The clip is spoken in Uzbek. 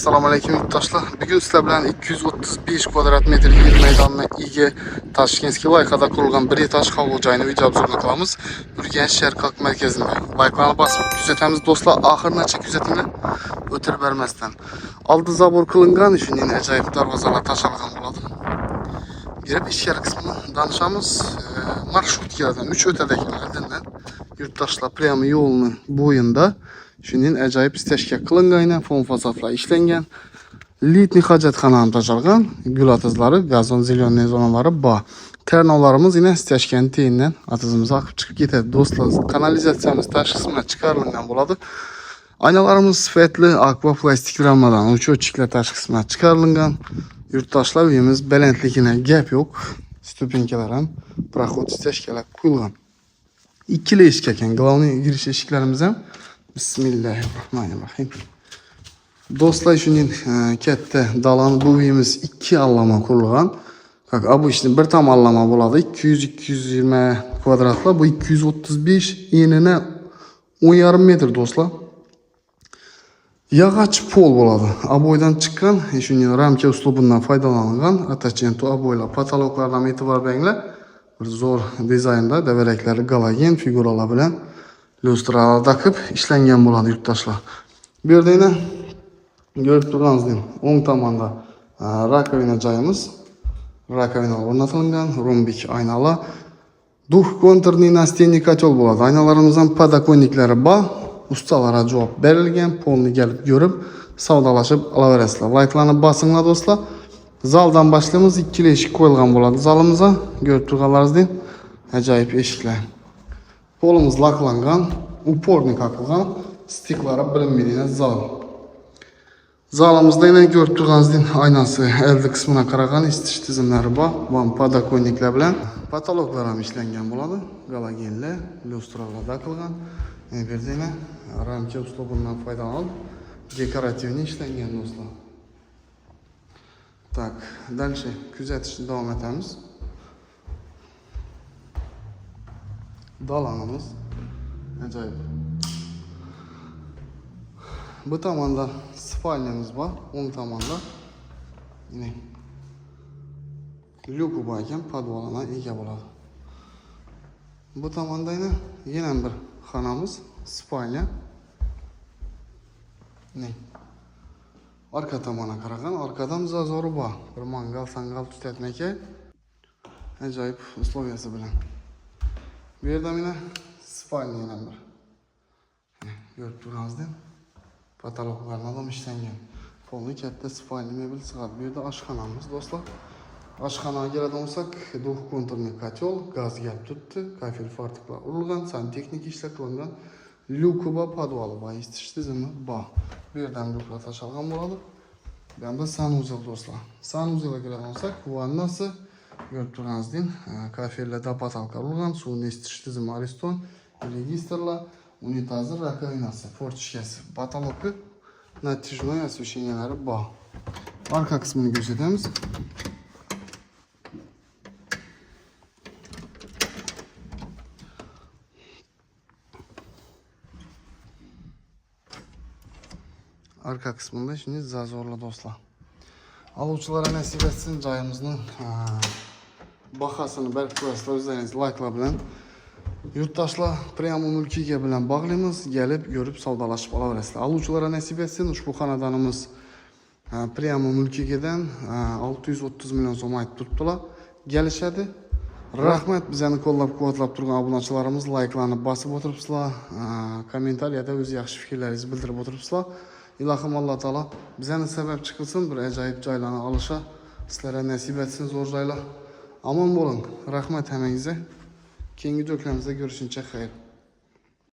Assalamu alaykum yurtdoshlar. Bugun sizlar bilan 235 kvadrat metr yer maydonına ega Tashkentskiy loyihada qurilgan bir etaj hovli joyini video obzorni qilamiz. Urganch shahar qalq markazida. Loyihani bosib kuzatamiz do'stlar, oxirigacha kuzatinglar. O'tirib bermasdan. Oldi zabor qilingan, shundan ajoyib darvozalar tashalgan bo'ladi. Girib ichkari qismini danışamiz. Marshrutklardan 3 o'tadiganlardan yurtdoshlar prямо yo'lni bo'yinda shundan ajoyib istashga qilingan, fon fasoflar ishlangan. Litni hojatxona ham tashalgan, gul atizlari, gazon zelyonniy zonalari bor. Ternovlarimiz yine istashgan teyindan atizimiz oqib chiqib ketadi. Do'stlar, kanalizatsiyamiz tashqi qismidan chiqarilgan bo'ladi. Aynalarimiz sifatli akva plastik ramadan o'chirchilar tashqi qismidan chiqarilgan. Yurtdoshlar uyimiz balandligina gap yo'q. Stupenkalar ham proxod istashkalar qo'yilgan. Ikkili eshik ekan, главный girish eshiklarimiz ham. Bismillahirrahmanirrahim. Do'stlar, shuning katta dalani bu uyimiz 2 allama qurilgan. Как обычно bir tomonlama bo'ladi, 200-220 kvadratlar, bu 235, enini 10,5 metr do'stlar. Yog'och pol bo'ladi. Aboydan chiqqan, shuning ramka uslubidan foydalanilgan. Attachment aboylar, patologlardan e'tibor beringlar. Bir zo'r dizaynda devaraklari galagen figuralar bilan lyustralar takıp ishlangan bo'ladi yurtdoshlar. Bu yerda yana ko'rib turganingizdek, o'ng tomonda rakovina joyimiz. Rakovina o'rnatilgan, rombik aynalar. Duh konturli настенный котел bo'ladi. Aynalarimizdan podokонниклari bor. Ustalara javob berilgan, polni kelib ko'rib, savdolashib olaverasizlar. Like'larni bosinglar do'stlar. Zaldan başlayamiz. Ikkili eshik qo'yilgan bo'ladi zalimizga. Ko'rib turganlaringizdek, ajoyib eshiklar. Polimiz laklangan, upornik qaqilgan, stiklari bilinmaydigan zal. Zalimizda yana ko'rib turganingizdek, aynasi eldi qismina qaragan, isitish tizimlari bor. Bu podokонниклар bilan patologlar ham ishlangan bo'ladi. Galagenlar, lyustralar taqilgan. Bu yerda yana ramka uslubidan foydalanib, dekorativni ishlangan do'stlar. Так, дальше kuzatishni davom etamiz. Dalanımız ajoyib. Bu tomonda spalnyamiz bor, o'ng tomonda yine lyuki bor ekan, podvalona ega bo'ladi. Bu tomonda yana bir xonamiz, spalnya. Arka tomona qaragan, arkadan zazori bor. Bir mangal tutatmaka ajoyib usloviyasi bilan. Bu yerda mana spalnya yana bir. Ko'rib turganingizdek, patologlardan ham ishlangan. Polni katta spalnya mebel sig'adi. Bu yerda oshxonamiz do'stlar. Oshxonaga keladigan bo'lsak, duh konturli котел, gaz kelib turibdi, kafel fartiklar urilgan, santexnik ishlar qilingan, lyuki bor, podvali bor, isitish tizimi bor. Bu yerdan lyuklar tashalgan bo'ladi. Bu yerda sanuzel do'stlar. Sanuzelga keladigan bo'lsak, vannasi ko'rib turganingizdek, kafellarda patalka urilgan, suvni isitish tizimi Ariston, registrlar, unitazi, rakovinasi, fortishkasi, patologi, natijnoy освещениялari bor. Arka qismini ko'rsatamiz. Arka kısmında şimdi zazorla do'stlar. Aluvchilarga nasib etsin, joyimizning bahasini berib qo'yasizlar o'zlaringiz like'lar bilan. Yurtdoshlar prямо mulkiga bilan bog'laymiz, kelib ko'rib savdolashib olaverasizlar. Aluvchilarga nasib etsin, ushbu xonadonimiz prямо mulkigadan 630 million so'm aytib turibdilar. Kelishadi. Rahmat, bizani qo'llab-quvvatlab turgan obunachilarimiz, like'larni bosib o'tiribsizlar, kommentariyada o'z yaxshi fikrlaringizni bildirib o'tiribsizlar. İlahim Allah Teala bizden sebep çıkılsın, bir acayip joylarni alışa, sizlere nasip etsin zor joylar. Aman bo'lin, rahmat hammangize. Keyingi videolarımızda görüşünce xayr.